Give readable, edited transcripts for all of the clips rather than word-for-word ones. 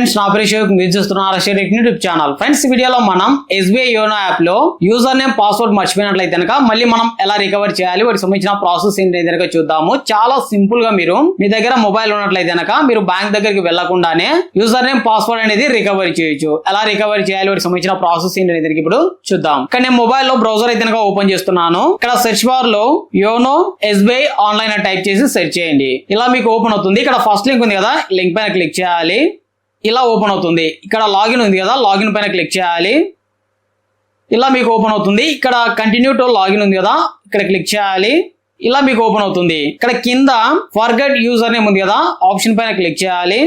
Friends నా పేరు షేక్, మీరు చూస్తున్నారు షేక్ యూట్యూబ్ ఛానల్. ఫ్రెండ్స్ ఈ వీడియోలో మనం SBI యోనో యాప్ లో యూజర్ నేమ్ పాస్వర్డ్ మర్చిపోయినట్లయితే కనుక మళ్ళీ మనం ఎలా రికవర్ చేయాలి, వాటికి సంబంధించిన ప్రాసెస్ ఏంటి కనుక చూద్దాము. చాలా సింపుల్ గా మీరు మీ దగ్గర మొబైల్ ఉన్నట్లయితే కనుక మీరు బ్యాంక్ దగ్గరికి వెళ్లకుండానే యూజర్ నేమ్ పాస్వర్డ్ అనేది రికవర్ చేయొచ్చు. ఎలా రికవర్ చేయాలి, వాటికి సంబంధించిన ప్రాసెస్ ఏంటి కనుక ఇప్పుడు చూద్దాం. ఇక్కడ నేను మొబైల్ లో బ్రౌజర్ అయితే కనుక ఓపెన్ చేస్తున్నాను. ఇక్కడ సెర్చ్ బార్ లో యోనో SBI ఆన్లైన్ అని టైప్ చేసి సెర్చ్ చేయండి. ఇలా మీకు ఓపెన్ అవుతుంది. ఇక్కడ ఫస్ట్ లింక్ ఉంది కదా, లింక్ పైన క్లిక్ చేయాలి. ఇలా ఓపెన్ అవుతుంది. ఇక్కడ లాగిన్ ఉంది కదా, లాగిన్ పైన క్లిక్ చేయాలి. ఇలా మీకు ఓపెన్ అవుతుంది. ఇక్కడ కంటిన్యూ టు లాగిన్ ఉంది కదా, ఇక్కడ క్లిక్ చేయాలి. ఇలా మీకు ఓపెన్ అవుతుంది. ఇక్కడ కింద ఫర్గెట్ యూజర్ నేమ్ ఉంది కదా, ఆప్షన్ పైన క్లిక్ చేయాలి.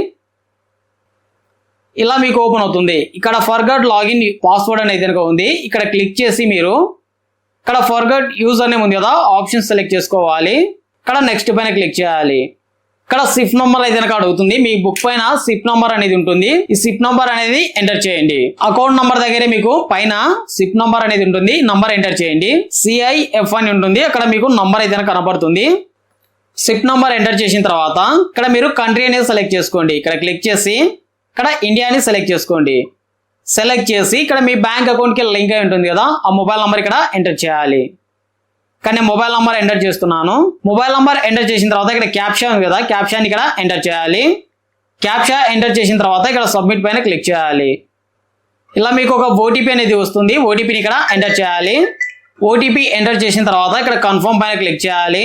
ఇలా మీకు ఓపెన్ అవుతుంది. ఇక్కడ ఫర్గెట్ లాగిన్ పాస్వర్డ్ అనేది కనుక ఉంది. ఇక్కడ క్లిక్ చేసి మీరు ఇక్కడ ఫర్గెట్ యూజర్ నేమ్ ఉంది కదా, ఆప్షన్ సెలెక్ట్ చేసుకోవాలి. ఇక్కడ నెక్స్ట్ పైన క్లిక్ చేయాలి. ఇక్కడ సిప్ నంబర్ అయితే కనుక అడుగుతుంది. మీ బుక్ పైన సిప్ నంబర్ అనేది ఉంటుంది. ఈ సిప్ నంబర్ అనేది ఎంటర్ చేయండి. అకౌంట్ నంబర్ దగ్గరే మీకు పైన సిప్ నంబర్ అనేది ఉంటుంది. నంబర్ ఎంటర్ చేయండి. CIF అని ఉంటుంది. అక్కడ మీకు నంబర్ అయితే కనబడుతుంది. సిప్ నంబర్ ఎంటర్ చేసిన తర్వాత ఇక్కడ మీరు కంట్రీ అనేది సెలెక్ట్ చేసుకోండి. ఇక్కడ క్లిక్ చేసి ఇక్కడ ఇండియాని సెలెక్ట్ చేసుకోండి. సెలెక్ట్ చేసి ఇక్కడ మీ బ్యాంక్ అకౌంట్ కి లింక్ అయి ఉంటుంది కదా, ఆ మొబైల్ నంబర్ ఇక్కడ ఎంటర్ చేయాలి. కానీ మొబైల్ నంబర్ ఎంటర్ చేస్తున్నాను. మొబైల్ నంబర్ ఎంటర్ చేసిన తర్వాత ఇక్కడ క్యాప్చా ఉంది కదా, క్యాప్చాని ఇక్కడ ఎంటర్ చేయాలి. క్యాప్చా ఎంటర్ చేసిన తర్వాత ఇక్కడ సబ్మిట్ పైన క్లిక్ చేయాలి. ఇలా మీకు ఒక OTP అనేది వస్తుంది. OTPని ఇక్కడ ఎంటర్ చేయాలి. OTP ఎంటర్ చేసిన తర్వాత ఇక్కడ కన్ఫర్మ్ పైన క్లిక్ చేయాలి.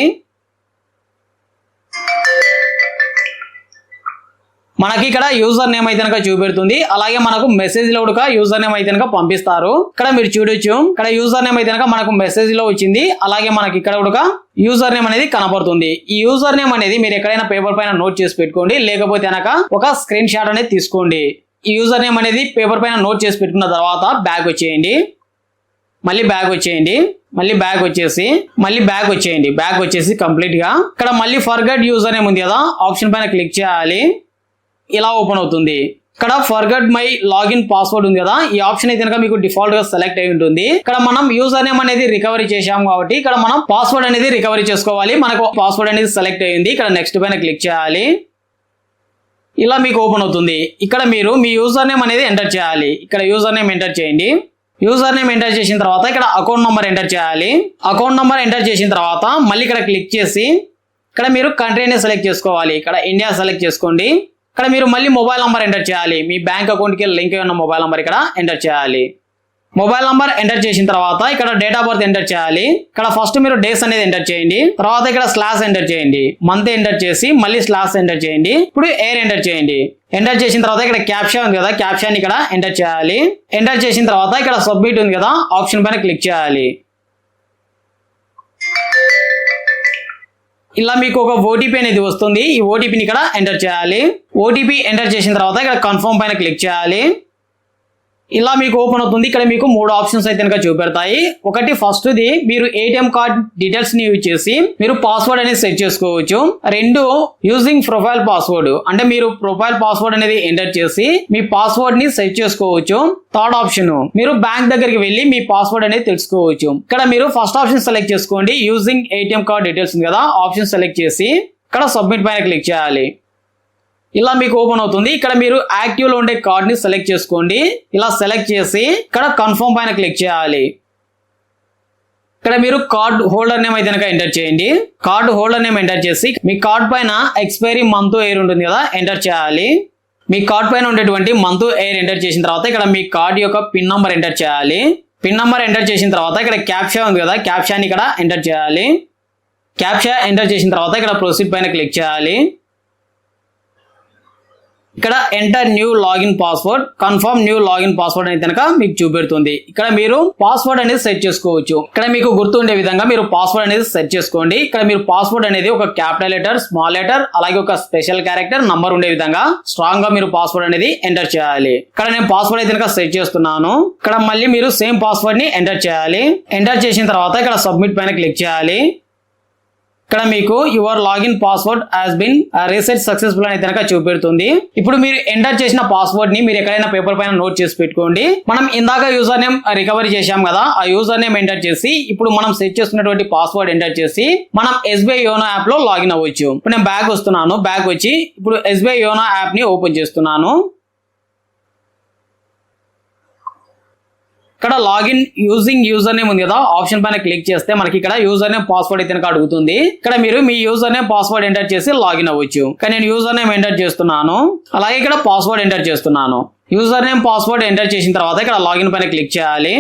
మనకి ఇక్కడ యూజర్ నేమ్ అయితే కనుక చూపెడుతుంది. అలాగే మనకు మెసేజ్ లో కూడా యూజర్ నేమ్ అయితే కనుక పంపిస్తారు. ఇక్కడ మీరు చూడొచ్చు, ఇక్కడ యూజర్ నేమ్ అయితే కనుక మనకు మెసేజ్ లో వచ్చింది. అలాగే మనకి ఇక్కడ కూడా యూజర్ నేమ్ అనేది కనబడుతుంది. ఈ యూజర్ నేమ్ అనేది మీరు ఎక్కడైనా పేపర్ పైన నోట్ చేసి పెట్టుకోండి, లేకపోతే కనుక ఒక స్క్రీన్ షాట్ అనేది తీసుకోండి. ఈ యూజర్ నేమ్ అనేది పేపర్ పైన నోట్ చేసి పెట్టుకున్న తర్వాత బ్యాక్ వచ్చేయండి. మళ్ళీ బ్యాక్ వచ్చేయండి. మళ్ళీ బ్యాక్ వచ్చేసి బ్యాక్ వచ్చేసి కంప్లీట్ గా ఇక్కడ మళ్ళీ ఫర్గెట్ యూజర్ నేమ్ ఉంది కదా, ఆప్షన్ పైన క్లిక్ చేయాలి. ఇలా ఓపెన్ అవుతుంది. ఇక్కడ ఫర్గెట్ మై లాగిన్ పాస్వర్డ్ ఉంది కదా, ఈ ఆప్షన్ అయితే కనుక మీకు డిఫాల్ట్ గా సెలెక్ట్ అయి ఉంటుంది. ఇక్కడ మనం యూజర్ నేమ్ అనేది రికవరీ చేశాం కాబట్టి ఇక్కడ మనం పాస్వర్డ్ అనేది రికవరీ చేసుకోవాలి. మనకు పాస్వర్డ్ అనేది సెలెక్ట్ అయ్యింది. ఇక్కడ నెక్స్ట్ పైన క్లిక్ చేయాలి. ఇలా మీకు ఓపెన్ అవుతుంది. ఇక్కడ మీరు మీ యూజర్ నేమ్ అనేది ఎంటర్ చేయాలి. ఇక్కడ యూజర్ నేమ్ ఎంటర్ చేయండి. యూజర్ నేమ్ ఎంటర్ చేసిన తర్వాత ఇక్కడ అకౌంట్ నంబర్ ఎంటర్ చేయాలి. అకౌంట్ నంబర్ ఎంటర్ చేసిన తర్వాత మళ్ళీ ఇక్కడ క్లిక్ చేసి ఇక్కడ మీరు కంట్రీ అనేది సెలెక్ట్ చేసుకోవాలి. ఇక్కడ ఇండియా సెలెక్ట్ చేసుకోండి. ఇక్కడ మీరు మళ్ళీ మొబైల్ నంబర్ ఎంటర్ చేయాలి. మీ బ్యాంక్ అకౌంట్ కి లింక్ అయి ఉన్న మొబైల్ నంబర్ ఇక్కడ ఎంటర్ చేయాలి. మొబైల్ నంబర్ ఎంటర్ చేసిన తర్వాత ఇక్కడ డేట్ ఆఫ్ బర్త్ ఎంటర్ చేయాలి. ఇక్కడ ఫస్ట్ మీరు డేస్ అనేది ఎంటర్ చేయండి. తర్వాత ఇక్కడ స్లాష్ ఎంటర్ చేయండి. మంత్ ఎంటర్ చేసి మళ్ళీ స్లాష్ ఎంటర్ చేయండి. ఇప్పుడు ఇయర్ ఎంటర్ చేయండి. ఎంటర్ చేసిన తర్వాత ఇక్కడ క్యాప్చా ఉంది కదా, క్యాప్చాని ఇక్కడ ఎంటర్ చేయాలి. ఎంటర్ చేసిన తర్వాత ఇక్కడ సబ్మిట్ ఉంది కదా, ఆప్షన్ పైన క్లిక్ చేయాలి. ఇలా మీకు ఒక OTP అనేది వస్తుంది. ఈ OTPని ఇక్కడ ఎంటర్ చేయాలి. OTP ఎంటర్ చేసిన తర్వాత ఇక్కడ కన్ఫర్మ్ పైన క్లిక్ చేయాలి. ఇలా మీకు ఓపెన్ అవుతుంది. ఇక్కడ మీకు 3 ఆప్షన్స్ అయితే కనుక చూపెడతాయి. ఒకటి ఫస్ట్ ది మీరు ATM కార్డ్ డీటెయిల్స్ ని యూజ్ చేసి మీరు పాస్వర్డ్ అనేది సెట్ చేసుకోవచ్చు. 2 యూజింగ్ ప్రొఫైల్ పాస్వర్డ్, అంటే మీరు ప్రొఫైల్ పాస్వర్డ్ అనేది ఎంటర్ చేసి మీ పాస్వర్డ్ ని సెట్ చేసుకోవచ్చు. థర్డ్ ఆప్షన్ మీరు బ్యాంక్ దగ్గరికి వెళ్ళి మీ పాస్వర్డ్ అనేది తెలుసుకోవచ్చు. ఇక్కడ మీరు ఫస్ట్ ఆప్షన్ సెలెక్ట్ చేసుకోండి. యూజింగ్ ATM కార్డ్ డీటెయిల్స్ ఉంది కదా, ఆప్షన్ సెలెక్ట్ చేసి ఇక్కడ సబ్మిట్ పైన క్లిక్ చేయాలి. ఇలా మీకు ఓపెన్ అవుతుంది. ఇక్కడ మీరు యాక్టివ్ లో ఉండే కార్డ్ ని సెలెక్ట్ చేసుకోండి. ఇలా సెలెక్ట్ చేసి ఇక్కడ కన్ఫర్మ్ పైన క్లిక్ చేయాలి. ఇక్కడ మీరు కార్డ్ హోల్డర్ నేమ్ అయితే కనుక ఎంటర్ చేయండి. కార్డ్ హోల్డర్ నేమ్ ఎంటర్ చేసి మీ కార్డ్ పైన ఎక్స్పైరీ మంత్ ఇయర్ ఉంటుంది కదా, ఎంటర్ చేయాలి. మీ కార్డ్ పైన ఉండేటువంటి మంత్ ఇయర్ ఎంటర్ చేసిన తర్వాత ఇక్కడ మీ కార్డ్ యొక్క పిన్ నంబర్ ఎంటర్ చేయాలి. పిన్ నంబర్ ఎంటర్ చేసిన తర్వాత ఇక్కడ క్యాప్చా ఉంది కదా, క్యాప్చాని ఇక్కడ ఎంటర్ చేయాలి. క్యాప్చా ఎంటర్ చేసిన తర్వాత ఇక్కడ ప్రొసీడ్ పైన క్లిక్ చేయాలి. ఇక్కడ enter new login password, confirm new login password అనేది కనుక మీకు చూపెడుతుంది. ఇక్కడ మీరు పాస్వర్డ్ అనేది సెట్ చేసుకోవచ్చు. ఇక్కడ మీకు గుర్తుండే విధంగా మీరు పాస్వర్డ్ అనేది సెట్ చేసుకోండి. ఇక్కడ మీరు పాస్వర్డ్ అనేది ఒక క్యాపిటల్ లెటర్, స్మాల్ లెటర్, అలాగే ఒక స్పెషల్ క్యారెక్టర్, నంబర్ ఉండే విధంగా స్ట్రాంగ్ గా మీరు పాస్వర్డ్ అనేది ఎంటర్ చేయాలి. ఇక్కడ నేను పాస్వర్డ్ అయితే కనుక సెట్ చేస్తున్నాను. ఇక్కడ మళ్ళీ మీరు సేమ్ పాస్వర్డ్ ని ఎంటర్ చేయాలి. ఎంటర్ చేసిన తర్వాత ఇక్కడ సబ్మిట్ పైన క్లిక్ చేయాలి. ఇక్కడ మీకు your login password has been reset successful అని కనుక చూపెడుతుంది. ఇప్పుడు మీరు ఎంటర్ చేసిన పాస్వర్డ్ ని మీరు ఎక్కడైనా పేపర్ పైన నోట్ చేసి పెట్టుకోండి. మనం ఇందాక యూజర్ నేమ్ రికవరీ చేశాం కదా, ఆ యూజర్ నేమ్ ఎంటర్ చేసి ఇప్పుడు మనం సెట్ చేసుకున్నటువంటి పాస్వర్డ్ ఎంటర్ చేసి మనం SBI యోనో యాప్ లో లాగిన్ అవ్వచ్చు. ఇప్పుడు నేను బ్యాక్ వస్తున్నాను. బ్యాక్ వచ్చి ఇప్పుడు SBI యోనో యాప్ ని ఓపెన్ చేస్తున్నాను. ఇక్కడ లాగిన్ యూజింగ్ యూజర్ నేమ్ ఉంది కదా, ఆప్షన్ పైన క్లిక్ చేస్తే మనకి ఇక్కడ యూజర్ నేమ్ పాస్వర్డ్ అయితే అడుగుతుంది. ఇక్కడ మీరు మీ యూజర్ నేమ్ పాస్వర్డ్ ఎంటర్ చేసి లాగిన్ అవ్వచ్చు. కానీ నేను యూజర్ నేమ్ ఎంటర్ చేస్తున్నాను, అలాగే ఇక్కడ పాస్వర్డ్ ఎంటర్ చేస్తున్నాను. యూజర్ నేమ్ పాస్వర్డ్ ఎంటర్ చేసిన తర్వాత ఇక్కడ లాగిన్ పైన క్లిక్ చేయాలి.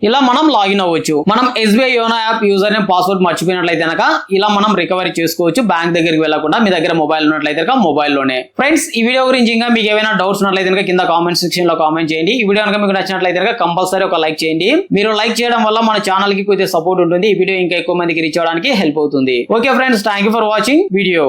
ఇలా మనం లాగిన్ అవ్వచ్చు. మనం SBI YONO app user name password మర్చిపోయినట్లయితే కనుక ఇలా మనం రికవరీ చేసుకోవచ్చు. బ్యాంక్ దగ్గరికి వెళ్ళకుండా మీ దగ్గర మొబైల్ ఉన్నట్లయితే కనుక మొబైల్లోనే. ఫ్రెండ్స్, ఈ వీడియో గురించి ఇంకా మీకు ఏమైనా డౌట్స్ ఉన్నట్లయితే కనుక కింద కామెంట్ సెక్షన్ లో కామెంట్ చేయండి. ఈ వీడియో కనుక మీకు నచ్చినట్లయితే కనుక కంపల్సరీ ఒక లైక్ చేయండి. మీరు లైక్ చేయడం వల్ల మన ఛానల్ కి కొద్దిగా సపోర్ట్ ఉంటుంది. ఈ వీడియో ఇంకా ఎక్కువ మందికి రీచ్ అవడానికి హెల్ప్ అవుతుంది. Okay friends, thank you for watching video.